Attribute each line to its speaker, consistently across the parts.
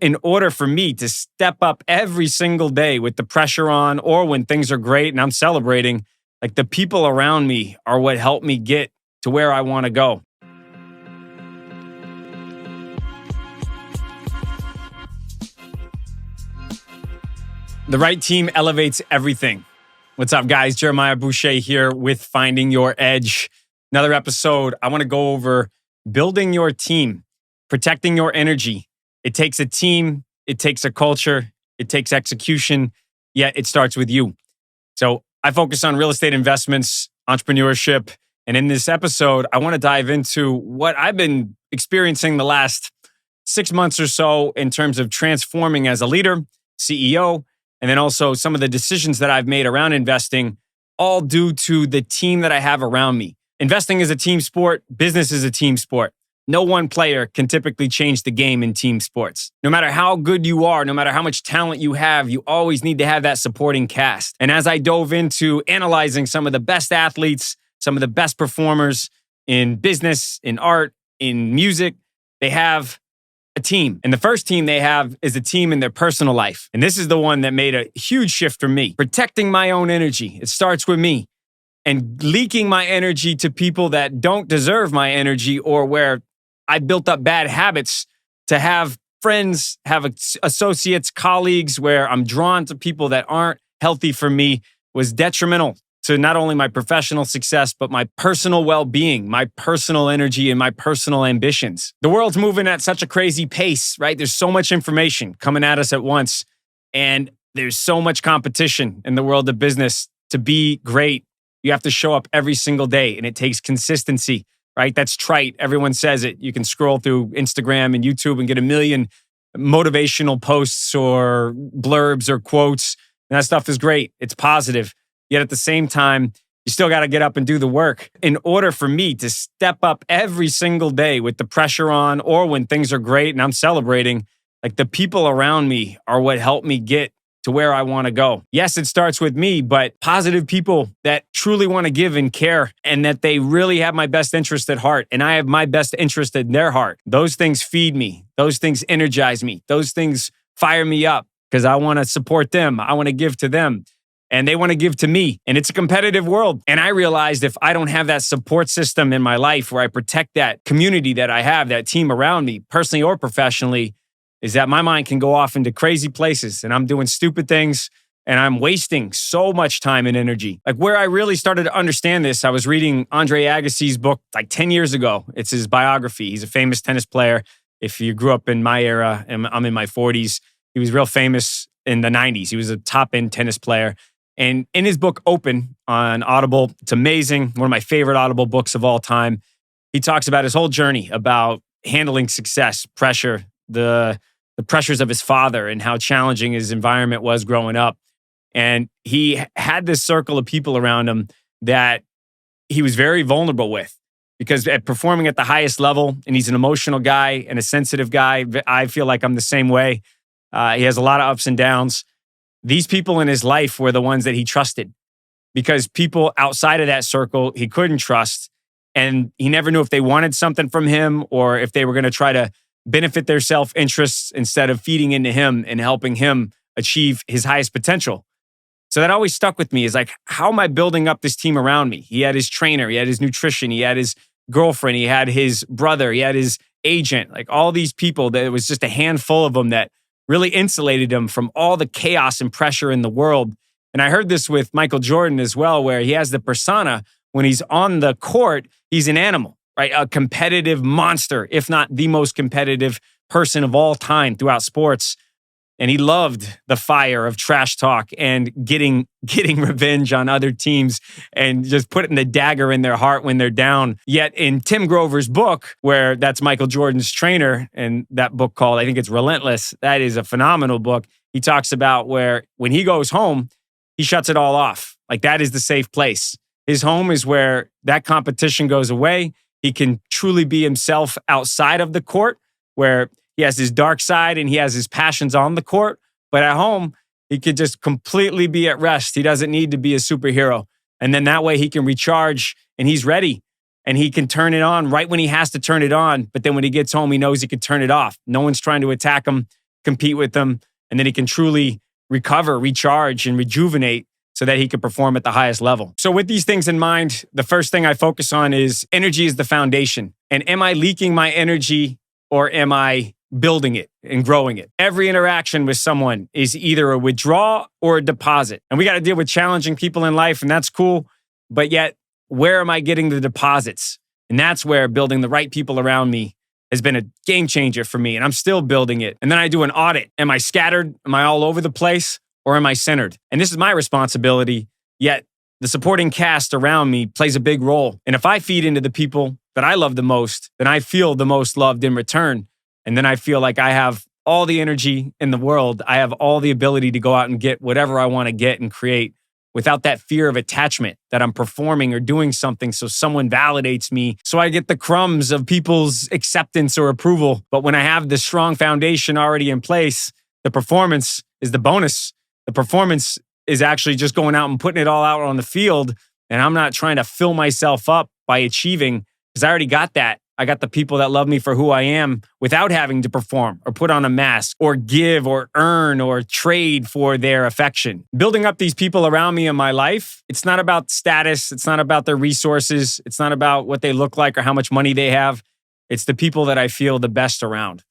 Speaker 1: in order for me to step up every single day with the pressure on, or when things are great and I'm celebrating, like the people around me are what help me get to where I want to go. The right team elevates everything. What's up, guys? Jeremiah Boucher here with Finding Your Edge. Another episode. I want to go over building your team, protecting your energy. It takes a team, it takes a culture, it takes execution, yet it starts with you. So I focus on real estate investments, entrepreneurship, and in this episode, I want to dive into what I've been experiencing the last 6 months or so in terms of transforming as a leader, CEO, and then also some of the decisions that I've made around investing, all due to the team that I have around me. Investing is a team sport. Business is a team sport. No one player can typically change the game in team sports. No matter how good you are, no matter how much talent you have, you always need to have that supporting cast. And as I dove into analyzing some of the best athletes, some of the best performers in business, in art, in music, they have a team. And the first team they have is a team in their personal life. And this is the one that made a huge shift for me. Protecting my own energy. It starts with me. And leaking my energy to people that don't deserve my energy, or where I built up bad habits to have friends, have associates, colleagues, where I'm drawn to people that aren't healthy for me, was detrimental to not only my professional success, but my personal well-being, my personal energy, and my personal ambitions. The world's moving at such a crazy pace, right? There's so much information coming at us at once, and there's so much competition in the world of business. To be great, you have to show up every single day, and it takes consistency. Right? That's trite. Everyone says it. You can scroll through Instagram and YouTube and get a million motivational posts or blurbs or quotes. And that stuff is great. It's positive. Yet at the same time, you still got to get up and do the work. In order for me to step up every single day with the pressure on, or when things are great and I'm celebrating, like the people around me are what help me get to where I want to go. Yes, it starts with me, but positive people that truly want to give and care, and that they really have my best interest at heart, and I have my best interest in their heart. Those things feed me. Those things energize me. Those things fire me up because I want to support them. I want to give to them, and they want to give to me. And it's a competitive world. And I realized if I don't have that support system in my life where I protect that community that I have, that team around me, personally or professionally, is that my mind can go off into crazy places, and I'm doing stupid things, and I'm wasting so much time and energy. Like, where I really started to understand this, I was reading Andre Agassi's book like 10 years ago. It's his biography. He's a famous tennis player. If you grew up in my era, and I'm in my 40s, he was real famous in the 90s. He was a top-end tennis player. And in his book, Open, on Audible, it's amazing. One of my favorite Audible books of all time. He talks about his whole journey about handling success, pressure, the pressures of his father, and how challenging his environment was growing up. And he had this circle of people around him that he was very vulnerable with, because at performing at the highest level, and he's an emotional guy and a sensitive guy. I feel like I'm the same way. He has a lot of ups and downs. These people in his life were the ones that he trusted, because people outside of that circle he couldn't trust. And he never knew if they wanted something from him, or if they were going to try to benefit their self-interests instead of feeding into him and helping him achieve his highest potential. So that always stuck with me, is like, how am I building up this team around me? He had his trainer, he had his nutrition, he had his girlfriend, he had his brother, he had his agent, like all these people that it was just a handful of them that really insulated him from all the chaos and pressure in the world. And I heard this with Michael Jordan as well, where he has the persona when he's on the court, he's an animal. Right? A competitive monster, if not the most competitive person of all time throughout sports. And he loved the fire of trash talk and getting revenge on other teams, and just putting the dagger in their heart when they're down. Yet in Tim Grover's book, where that's Michael Jordan's trainer, and that book called, I think it's Relentless, that is a phenomenal book. He talks about where when he goes home, he shuts it all off. Like, that is the safe place. His home is where that competition goes away. He can truly be himself outside of the court, where he has his dark side and he has his passions on the court. But at home, he could just completely be at rest. He doesn't need to be a superhero. And then that way he can recharge, and he's ready, and he can turn it on right when he has to turn it on. But then when he gets home, he knows he can turn it off. No one's trying to attack him. compete with them, and then he can truly recover, recharge, and rejuvenate so that he can perform at the highest level. So with these things in mind, the first thing I focus on is energy is the foundation. And am I leaking my energy or am I building it and growing it? Every interaction with someone is either a withdrawal or a deposit. And we got to deal with challenging people in life, and that's cool. But yet, where am I getting the deposits? And that's where building the right people around me has been a game changer for me. And I'm still building it. And then I do an audit. Am I scattered? Am I all over the place? Or am I centered? And this is my responsibility, yet the supporting cast around me plays a big role. And if I feed into the people that I love the most, then I feel the most loved in return. And then I feel like I have all the energy in the world. I have all the ability to go out and get whatever I want to get and create without that fear of attachment that I'm performing or doing something so someone validates me, so I get the crumbs of people's acceptance or approval. But when I have the strong foundation already in place, the performance is the bonus. The performance is actually just going out and putting it all out on the field. And I'm not trying to fill myself up by achieving, because I already got that. I got the people that love me for who I am without having to perform or put on a mask or give or earn or trade for their affection. Building up these people around me in my life, it's not about status. It's not about their resources. It's not about what they look like or how much money they have. It's the people that I feel the best around.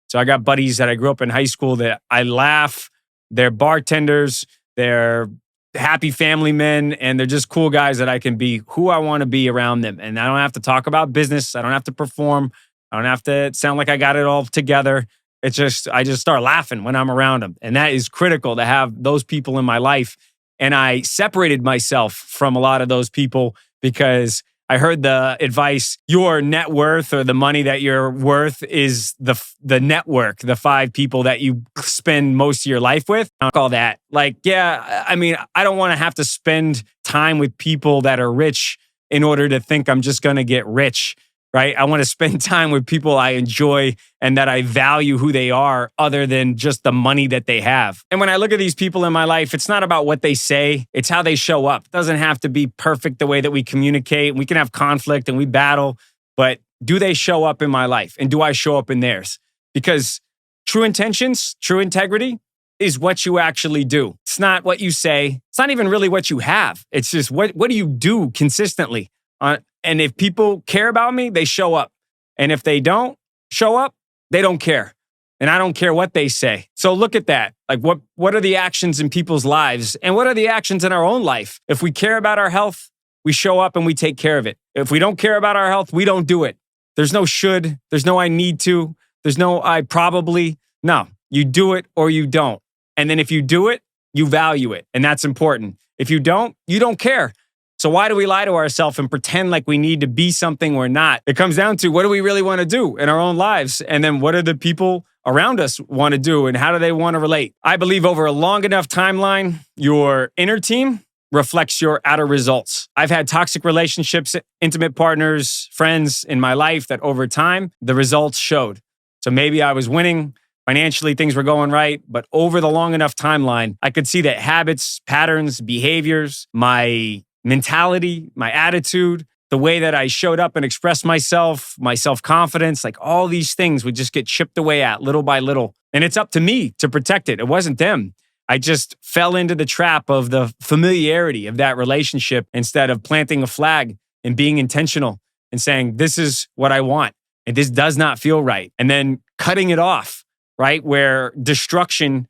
Speaker 1: So I got buddies that I grew up in high school that I laugh. They're bartenders. They're happy family men, and they're just cool guys that I can be who I want to be around them. And I don't have to talk about business. I don't have to perform. I don't have to sound like I got it all together. It's just, I just start laughing when I'm around them. And that is critical to have those people in my life. And I separated myself from a lot of those people because I heard the advice, your net worth or the money that you're worth is the network, the 5 people that you spend most of your life with. I don't call that. Like, yeah, I mean, I don't want to have to spend time with people that are rich in order to think I'm just going to get rich, right? I want to spend time with people I enjoy and that I value who they are other than just the money that they have. And when I look at these people in my life, it's not about what they say, it's how they show up. It doesn't have to be perfect the way that we communicate. We can have conflict and we battle, but do they show up in my life? And do I show up in theirs? Because true intentions, true integrity is what you actually do. It's not what you say. It's not even really what you have. It's just what do you do consistently? And if people care about me, they show up. And if they don't show up, they don't care. And I don't care what they say. So look at that. Like what are the actions in people's lives? And what are the actions in our own life? If we care about our health, we show up and we take care of it. If we don't care about our health, we don't do it. There's no should. There's no I need to. There's no I probably. No, you do it or you don't. And then if you do it, you value it. And that's important. If you don't care. So why do we lie to ourselves and pretend like we need to be something we're not? It comes down to what do we really want to do in our own lives? And then what do the people around us want to do and how do they want to relate? I believe over a long enough timeline, your inner team reflects your outer results. I've had toxic relationships, intimate partners, friends in my life that over time, the results showed. So maybe I was winning. Financially, things were going right, but over the long enough timeline, I could see that habits, patterns, behaviors, my mentality, my attitude, the way that I showed up and expressed myself, my self-confidence, like all these things would just get chipped away at little by little. And it's up to me to protect it. It wasn't them. I just fell into the trap of the familiarity of that relationship instead of planting a flag and being intentional and saying, this is what I want and this does not feel right. And then cutting it off, right? Where destruction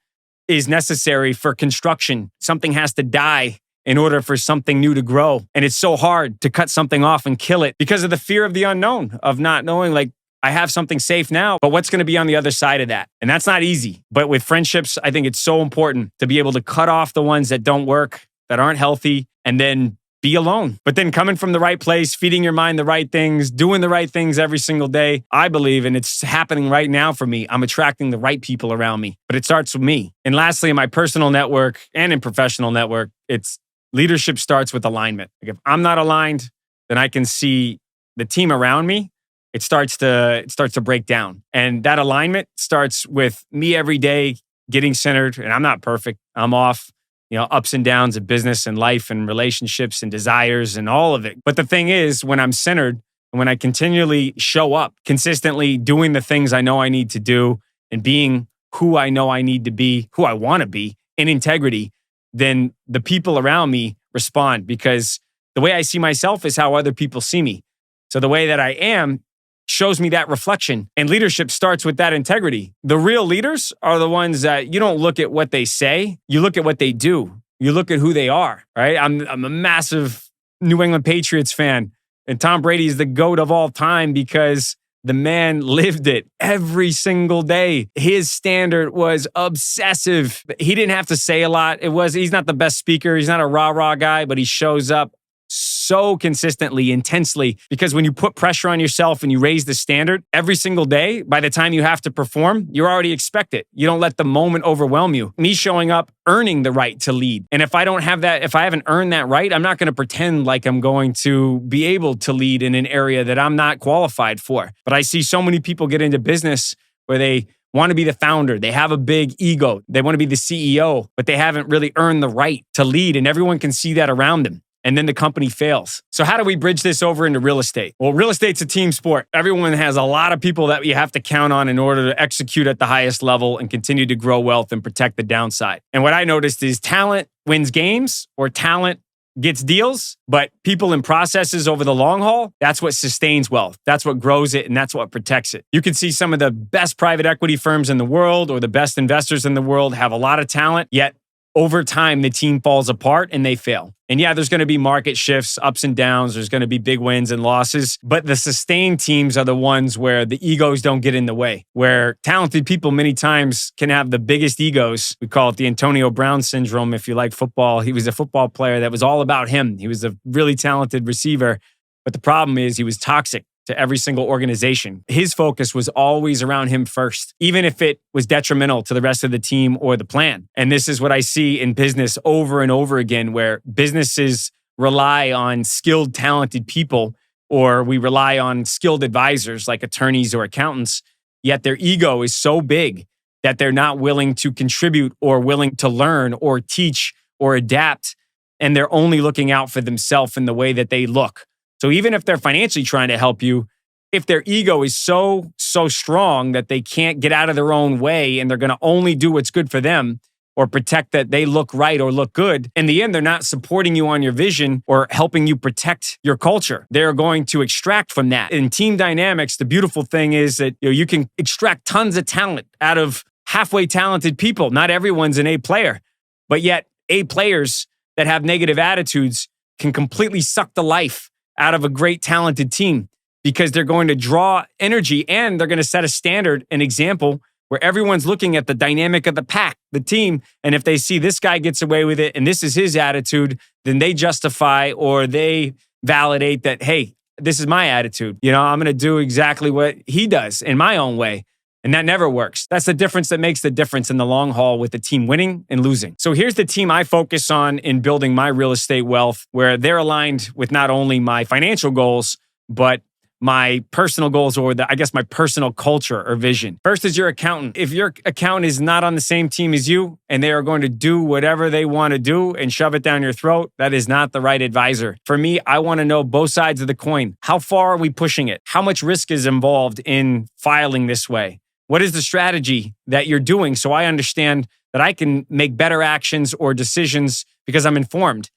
Speaker 1: is necessary for construction. Something has to die in order for something new to grow. And it's so hard to cut something off and kill it because of the fear of the unknown, of not knowing, like, I have something safe now, but what's going to be on the other side of that? And that's not easy. But with friendships, I think it's so important to be able to cut off the ones that don't work, that aren't healthy, and then be alone. But then coming from the right place, feeding your mind the right things, doing the right things every single day, I believe, and it's happening right now for me, I'm attracting the right people around me. But it starts with me. And lastly, in my personal network and in professional network, it's leadership starts with alignment. Like if I'm not aligned, then I can see the team around me. It starts to break down. And that alignment starts with me every day getting centered. And I'm not perfect. I'm off, ups and downs of business and life and relationships and desires and all of it. But the thing is, when I'm centered and when I continually show up, consistently doing the things I know I need to do and being who I know I need to be, who I want to be in integrity, then the people around me respond, because the way I see myself is how other people see me. So the way that I am shows me that reflection. And leadership starts with that integrity. The real leaders are the ones that you don't look at what they say, you look at what they do. You look at who they are, right? I'm a massive New England Patriots fan, and Tom Brady is the GOAT of all time because the man lived it every single day. His standard was obsessive. He didn't have to say a lot. He's not the best speaker. He's not a rah-rah guy, but he shows up so consistently, intensely, because when you put pressure on yourself and you raise the standard every single day, by the time you have to perform, you already expect it. You don't let the moment overwhelm you. Me showing up, earning the right to lead. And if I don't have that, if I haven't earned that right, I'm not going to pretend like I'm going to be able to lead in an area that I'm not qualified for. But I see so many people get into business where they want to be the founder. They have a big ego. They want to be the CEO, but they haven't really earned the right to lead. And everyone can see that around them. And then the company fails. So how do we bridge this over into real estate? Well, real estate's a team sport. Everyone has a lot of people that you have to count on in order to execute at the highest level and continue to grow wealth and protect the downside. And what I noticed is talent wins games, or talent gets deals, but people and processes over the long haul, that's what sustains wealth. That's what grows it, and that's what protects it. You can see some of the best private equity firms in the world or the best investors in the world have a lot of talent, yet over time, the team falls apart and they fail. And yeah, there's going to be market shifts, ups and downs. There's going to be big wins and losses. But the sustained teams are the ones where the egos don't get in the way, where talented people many times can have the biggest egos. We call it the Antonio Brown syndrome if you like football. He was a football player that was all about him. He was a really talented receiver. But the problem is he was toxic to every single organization. His focus was always around him first, even if it was detrimental to the rest of the team or the plan. And this is what I see in business over and over again, where businesses rely on skilled, talented people, or we rely on skilled advisors like attorneys or accountants, yet their ego is so big that they're not willing to contribute or willing to learn or teach or adapt. And they're only looking out for themselves in the way that they look. So even if they're financially trying to help you, if their ego is so strong that they can't get out of their own way and they're going to only do what's good for them or protect that they look right or look good, in the end, they're not supporting you on your vision or helping you protect your culture. They're going to extract from that. In team dynamics, the beautiful thing is that you can extract tons of talent out of halfway talented people. Not everyone's an A player, but yet A players that have negative attitudes can completely suck the life out of a great talented team, because they're going to draw energy and they're going to set a standard, an example where everyone's looking at the dynamic of the pack, the team. And if they see this guy gets away with it and this is his attitude, then they justify or they validate that, hey, this is my attitude. I'm going to do exactly what he does in my own way. And that never works. That's the difference that makes the difference in the long haul with the team winning and losing. So here's the team I focus on in building my real estate wealth, where they're aligned with not only my financial goals, but my personal goals, or my personal culture or vision. First is your accountant. If your accountant is not on the same team as you and they are going to do whatever they want to do and shove it down your throat, that is not the right advisor. For me, I want to know both sides of the coin. How far are we pushing it? How much risk is involved in filing this way? What is the strategy that you're doing so I understand that I can make better actions or decisions because I'm informed?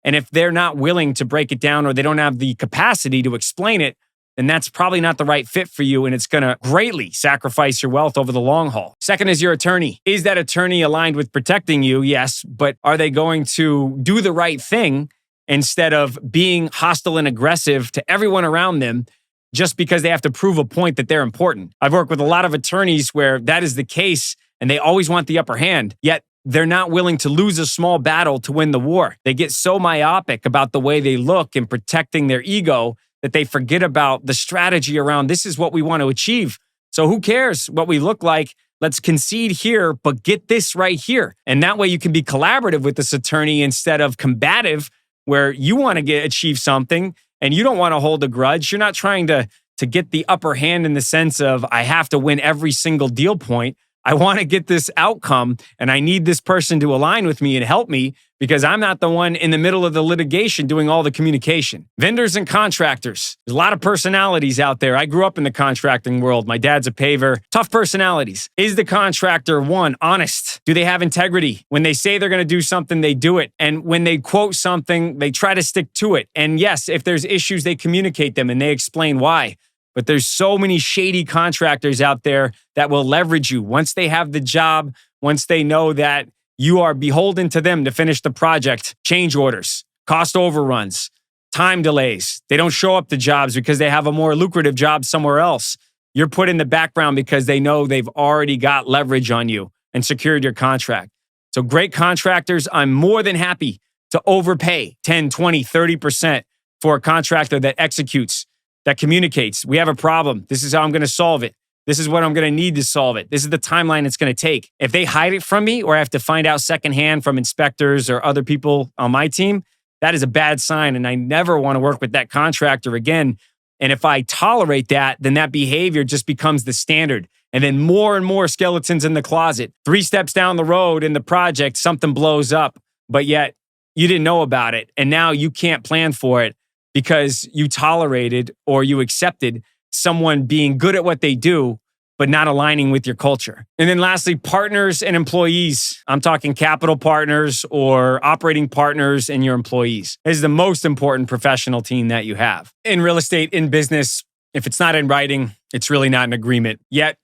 Speaker 1: And if they're not willing to break it down or they don't have the capacity to explain it, then that's probably not the right fit for you, and it's going to greatly sacrifice your wealth over the long haul. Second is your attorney. Is that attorney aligned with protecting you? Yes, but are they going to do the right thing instead of being hostile and aggressive to everyone around them just because they have to prove a point that they're important? I've worked with a lot of attorneys where that is the case and they always want the upper hand, yet they're not willing to lose a small battle to win the war. They get so myopic about the way they look and protecting their ego that they forget about the strategy around this is what we want to achieve. So who cares what we look like? Let's concede here, but get this right here. And that way you can be collaborative with this attorney instead of combative, where you want to achieve something and you don't want to hold a grudge. You're not trying to get the upper hand in the sense of I have to win every single deal point, I want to get this outcome and I need this person to align with me and help me because I'm not the one in the middle of the litigation doing all the communication. Vendors and contractors. There's a lot of personalities out there. I grew up in the contracting world. My dad's a paver. Tough personalities. Is the contractor, one, honest? Do they have integrity? When they say they're going to do something, they do it. And when they quote something, they try to stick to it. And yes, if there's issues, they communicate them and they explain why. But there's so many shady contractors out there that will leverage you once they have the job, once they know that you are beholden to them to finish the project. Change orders, cost overruns, time delays. They don't show up to jobs because they have a more lucrative job somewhere else. You're put in the background because they know they've already got leverage on you and secured your contract. So great contractors, I'm more than happy to overpay 10, 20, 30% for a contractor that executes, that communicates. We have a problem. This is how I'm going to solve it. This is what I'm going to need to solve it. This is the timeline it's going to take. If they hide it from me or I have to find out secondhand from inspectors or other people on my team, that is a bad sign. And I never want to work with that contractor again. And if I tolerate that, then that behavior just becomes the standard. And then more and more skeletons in the closet. 3 steps down the road in the project, something blows up, but yet you didn't know about it. And now you can't plan for it because you tolerated or you accepted someone being good at what they do, but not aligning with your culture. And then lastly, partners and employees. I'm talking capital partners or operating partners and your employees. This is the most important professional team that you have. In real estate, in business, if it's not in writing, it's really not an agreement. Yet,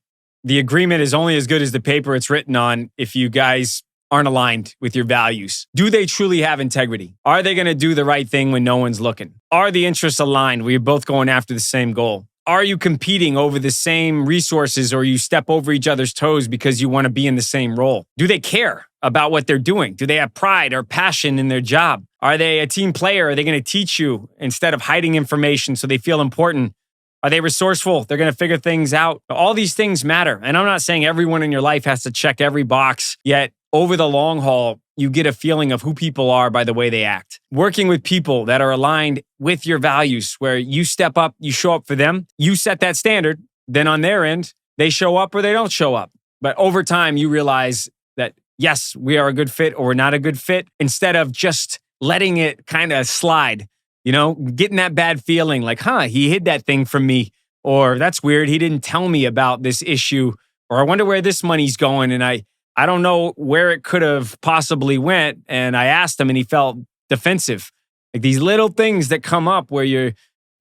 Speaker 1: the agreement is only as good as the paper it's written on if you guys aren't aligned with your values. Do they truly have integrity? Are they going to do the right thing when no one's looking? Are the interests aligned where you're both going after the same goal? Are you competing over the same resources or you step over each other's toes because you want to be in the same role? Do they care about what they're doing? Do they have pride or passion in their job? Are they a team player? Are they going to teach you instead of hiding information so they feel important? Are they resourceful? They're going to figure things out. All these things matter. And I'm not saying everyone in your life has to check every box, yet over the long haul, you get a feeling of who people are by the way they act. Working with people that are aligned with your values, where you step up, you show up for them, you set that standard, then on their end, they show up or they don't show up. But over time, you realize that, yes, we are a good fit or we're not a good fit, instead of just letting it kind of slide. You know, getting that bad feeling like, he hid that thing from me. Or that's weird. He didn't tell me about this issue. Or I wonder where this money's going. And I don't know where it could have possibly went. And I asked him and he felt defensive. Like these little things that come up where you're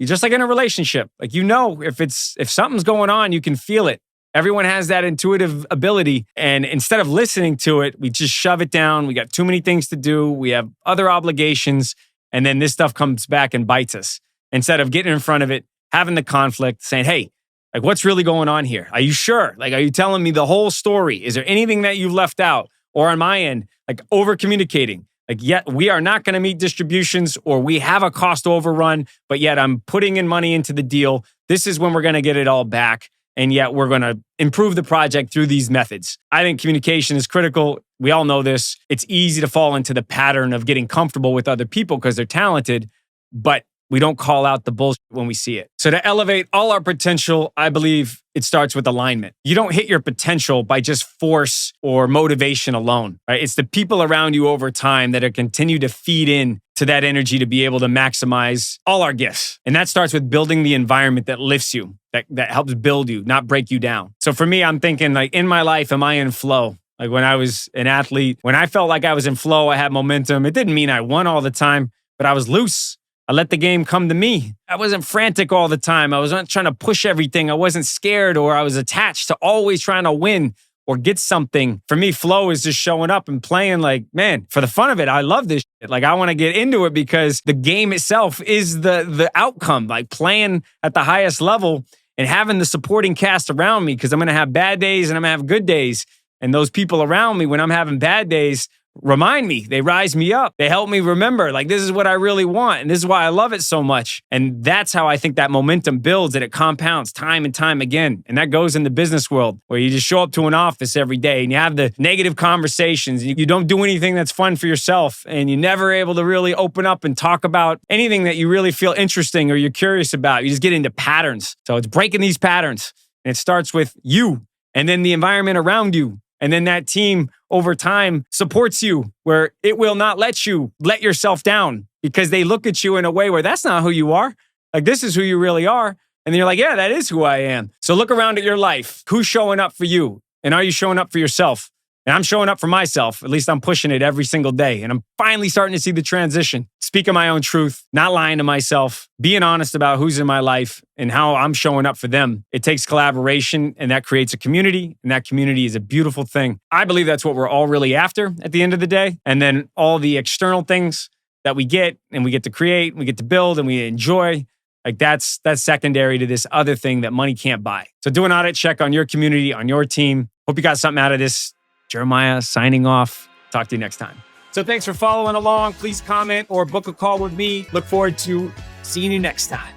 Speaker 1: just like in a relationship. Like, if something's going on, you can feel it. Everyone has that intuitive ability. And instead of listening to it, we just shove it down. We got too many things to do. We have other obligations. And then this stuff comes back and bites us. Instead of getting in front of it, having the conflict, saying, hey, like, what's really going on here? Are you sure? Like, are you telling me the whole story? Is there anything that you've left out? Or on my end, like over communicating, like, yet we are not going to meet distributions or we have a cost overrun, but yet I'm putting in money into the deal. This is when we're going to get it all back. And yet we're going to improve the project through these methods. I think communication is critical. We all know this. It's easy to fall into the pattern of getting comfortable with other people because they're talented, but we don't call out the bullshit when we see it. So to elevate all our potential, I believe it starts with alignment. You don't hit your potential by just force or motivation alone, right? It's the people around you over time that are continue to feed in to that energy to be able to maximize all our gifts. And that starts with building the environment that lifts you, that helps build you, not break you down. So for me, I'm thinking like in my life, am I in flow? Like when I was an athlete, when I felt like I was in flow, I had momentum. It didn't mean I won all the time, but I was loose. I let the game come to me. I wasn't frantic all the time. I wasn't trying to push everything. I wasn't scared or I was attached to always trying to win or get something. For me, flow is just showing up and playing like, man, for the fun of it, I love this shit. Like I want to get into it because the game itself is the outcome, like playing at the highest level and having the supporting cast around me because I'm going to have bad days and I'm going to have good days. And those people around me, when I'm having bad days, remind me, they rise me up. They help me remember, like, this is what I really want. And this is why I love it so much. And that's how I think that momentum builds and it compounds time and time again. And that goes in the business world where you just show up to an office every day and you have the negative conversations. You don't do anything that's fun for yourself and you're never able to really open up and talk about anything that you really feel interesting or you're curious about. You just get into patterns. So it's breaking these patterns. And it starts with you and then the environment around you. And then that team over time supports you, where it will not let you let yourself down because they look at you in a way where that's not who you are. Like, this is who you really are. And then you're like, yeah, that is who I am. So look around at your life. Who's showing up for you? And are you showing up for yourself? And I'm showing up for myself. At least I'm pushing it every single day. And I'm finally starting to see the transition. Speaking my own truth, not lying to myself, being honest about who's in my life and how I'm showing up for them. It takes collaboration, and that creates a community. And that community is a beautiful thing. I believe that's what we're all really after at the end of the day. And then all the external things that we get, and we get to create, we get to build, and we enjoy, like that's secondary to this other thing that money can't buy. So do an audit check on your community, on your team. Hope you got something out of this. Jeremiah signing off. Talk to you next time. So thanks for following along. Please comment or book a call with me. Look forward to seeing you next time.